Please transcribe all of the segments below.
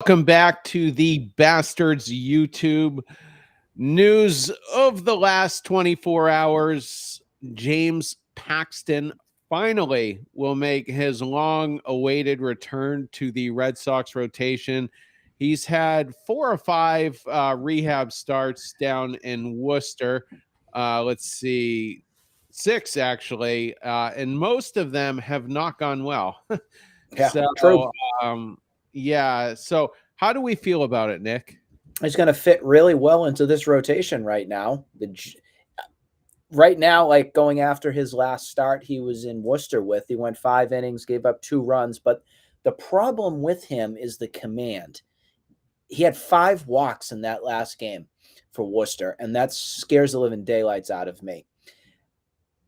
Welcome back to the Bastards YouTube news of the last 24 hours. James Paxton finally will make his long-awaited return to the Red Sox rotation. He's had 4 or 5 rehab starts down in Worcester. Let's see, 6 actually, and most of them have not gone well. Yeah, So, true. yeah. So, how do we feel about it, Nick? He's going to fit really well into this rotation right now. Right now, like going after his last start, he was in Worcester with. He went 5 innings, gave up 2 runs, but the problem with him is the command. He had 5 walks in that last game for Worcester, and that scares the living daylights out of me.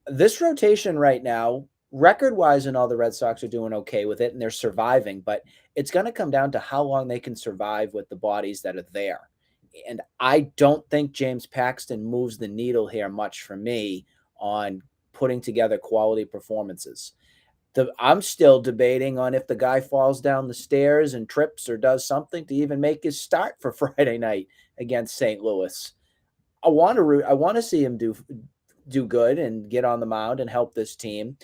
This rotation right now, record-wise and all, the Red Sox are doing okay with it, and they're surviving, but it's going to come down to how long they can survive with the bodies that are there. And I don't think James Paxton moves the needle here much for me on putting together quality performances. I'm still debating on if the guy falls down the stairs and trips or does something to even make his start for Friday night against St. Louis. I want to see him do good and get on the mound and help this team.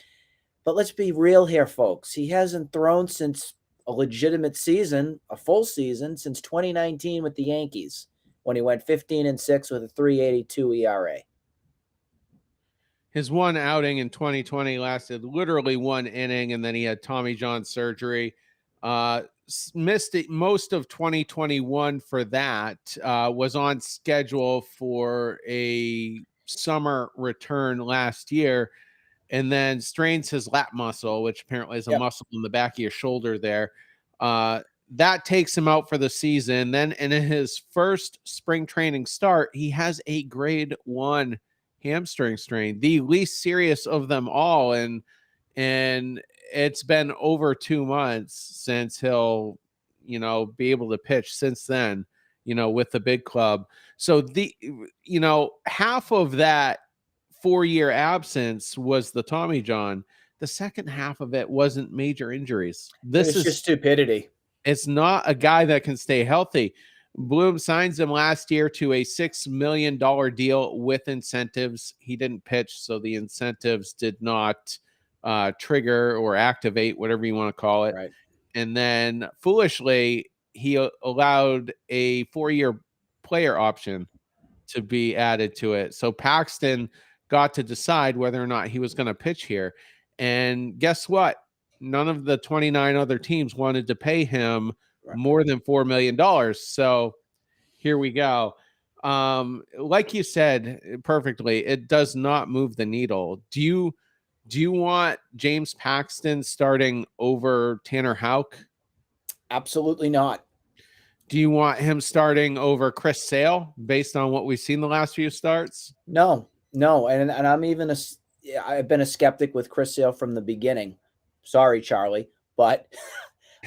But let's be real here, folks. He hasn't thrown since a legitimate season, a full season, since 2019 with the Yankees, when he went 15-6 with a 3.82 ERA. His one outing in 2020 lasted literally 1 inning, and then he had Tommy John surgery. Missed it most of 2021 for that. Was on schedule for a summer return last year, and then strains his lat muscle, which apparently is a muscle in the back of your shoulder there. That takes him out for the season. Then in his first spring training start, he has a grade 1 hamstring strain, the least serious of them all, and it's been over 2 months since he'll be able to pitch since then, with the big club. So half of that 4-year absence was the Tommy John. The second half of it wasn't major injuries. This is just stupidity. It's not a guy that can stay healthy. Bloom signs him last year to a $6 million deal with incentives. He didn't pitch, so the incentives did not trigger or activate, whatever you want to call it. Right. And then, foolishly, he allowed a 4-year player option to be added to it. So Paxton got to decide whether or not he was going to pitch here. And guess what? None of the 29 other teams wanted to pay him more than $4 million. So here we go. Like you said perfectly, it does not move the needle. Do you want James Paxton starting over Tanner Houck? Absolutely not. Do you want him starting over Chris Sale based on what we've seen the last few starts? No. And I'm even I've been a skeptic with Chris Sale from the beginning. Sorry, Charlie, but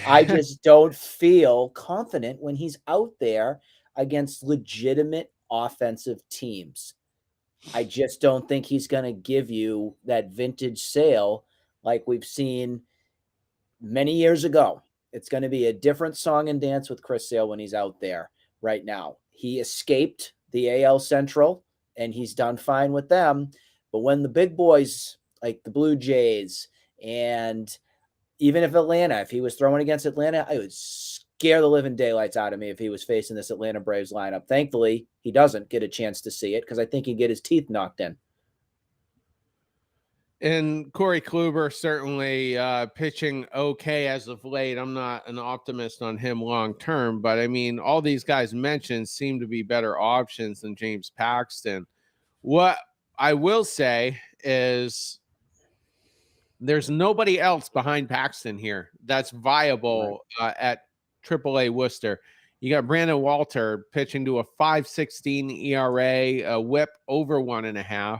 I just don't feel confident when he's out there against legitimate offensive teams. I just don't think he's going to give you that vintage Sale like we've seen many years ago. It's going to be a different song and dance with Chris Sale when he's out there right now. He escaped the AL Central, and he's done fine with them. But when the big boys like the Blue Jays, and even if he was throwing against Atlanta, I would scare the living daylights out of me if he was facing this Atlanta Braves lineup. Thankfully, he doesn't get a chance to see it because I think he'd get his teeth knocked in. And Corey Kluber certainly pitching okay as of late. I'm not an optimist on him long term, but I mean, all these guys mentioned seem to be better options than James Paxton. What I will say is there's nobody else behind Paxton here that's viable at AAA Worcester. You got Brandon Walter pitching to a 5.16 ERA, a whip over 1.5.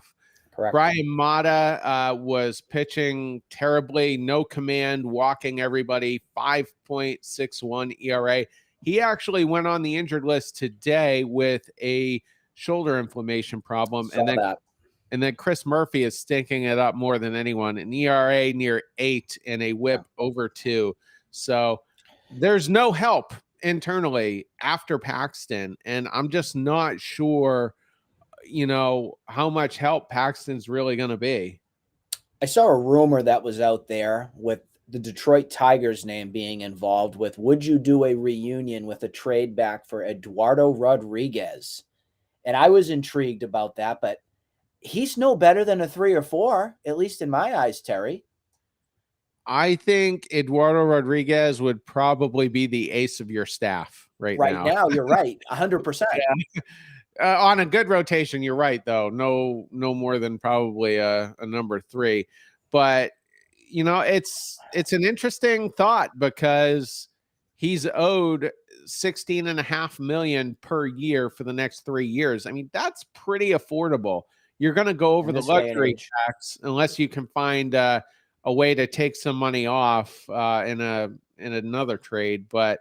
Correct. Brian Mata was pitching terribly, no command, walking everybody, 5.61 ERA. He actually went on the injured list today with a shoulder inflammation problem. And then Chris Murphy is stinking it up more than anyone. An ERA near 8 and a whip over 2. So there's no help internally after Paxton, and I'm just not sure, how much help Paxton's really going to be. I saw a rumor that was out there with the Detroit Tigers name being involved with, would you do a reunion with a trade back for Eduardo Rodriguez? And I was intrigued about that, but he's no better than a 3 or 4, at least in my eyes, Terry. I think Eduardo Rodriguez would probably be the ace of your staff right Right now. now, you're right, 100%. Yeah. On a good rotation, you're right, though. No more than probably a number 3. But, it's an interesting thought because he's owed $16.5 million per year for the next 3 years. I mean, that's pretty affordable. You're going to go over In the this day and luxury age. tax unless you can find a way to take some money off in another trade. But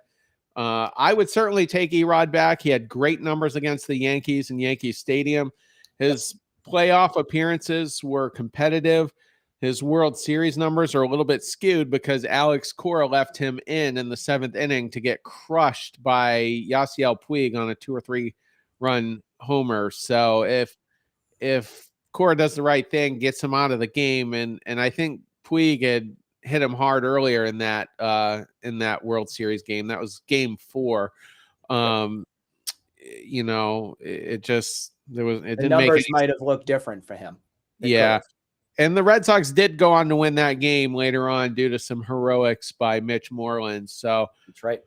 I would certainly take Erod back. He had great numbers against the Yankees in Yankee Stadium. His playoff appearances were competitive. His World Series numbers are a little bit skewed because Alex Cora left him in the 7th inning to get crushed by Yasiel Puig on a 2 or 3 run homer. So if Cora does the right thing, gets him out of the game, and I think Puig had hit him hard earlier in that World Series game. That was game 4. It just The didn't make numbers any might have looked different for him. Yeah. And the Red Sox did go on to win that game later on due to some heroics by Mitch Moreland. So that's right.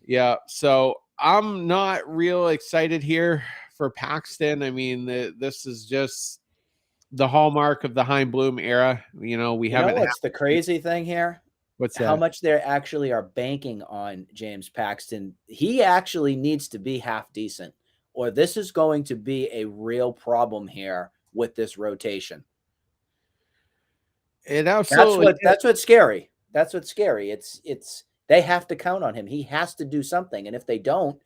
Yeah. So I'm not real excited here for Paxton. I mean, this is just the hallmark of the Hein Bloom era. We haven't. What's the crazy thing here? What's that? How much they actually are banking on James Paxton. He actually needs to be half decent, or this is going to be a real problem here with this rotation. It absolutely that's what's scary. That's what's scary. It's they have to count on him. He has to do something, and if they don't,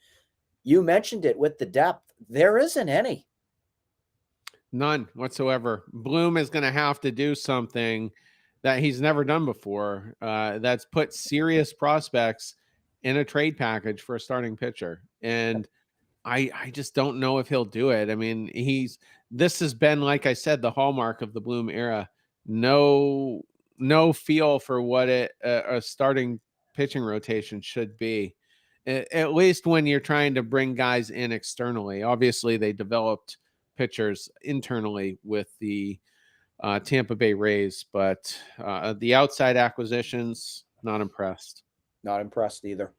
you mentioned it with the depth, there isn't any. None whatsoever. Bloom is going to have to do something that he's never done before. That's put serious prospects in a trade package for a starting pitcher. And I just don't know if he'll do it. I mean, this has been, like I said, the hallmark of the Bloom era. No feel for what a starting pitching rotation should be, at least when you're trying to bring guys in externally. Obviously, they developed pitchers internally with the Tampa Bay Rays, but the outside acquisitions, not impressed. Not impressed either.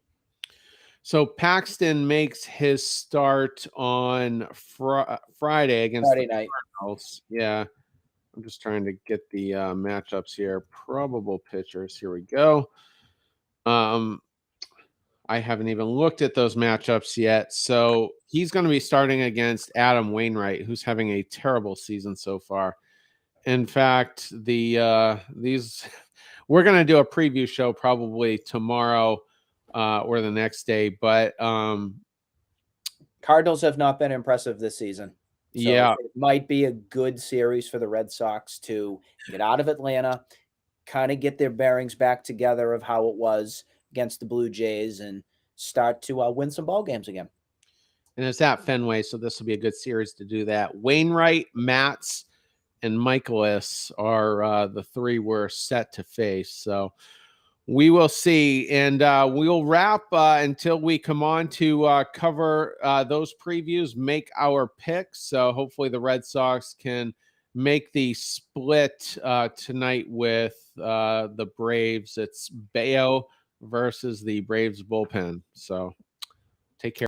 So Paxton makes his start on Friday against Friday the night. Cardinals. Yeah. I'm just trying to get the matchups here. Probable pitchers. Here we go. I haven't even looked at those matchups yet. So he's going to be starting against Adam Wainwright, who's having a terrible season so far. In fact, we're going to do a preview show probably tomorrow or the next day, but Cardinals have not been impressive this season. So yeah, it might be a good series for the Red Sox to get out of Atlanta, kind of get their bearings back together of how it was against the Blue Jays, and start to win some ball games again. And it's at Fenway, so this will be a good series to do that. Wainwright, Matz, and Michaelis are the 3 we're set to face. So we will see, and we'll wrap until we come on to cover those previews, make our picks. So hopefully the Red Sox can make the split tonight with the Braves. It's Bayo versus the Braves bullpen. So take care.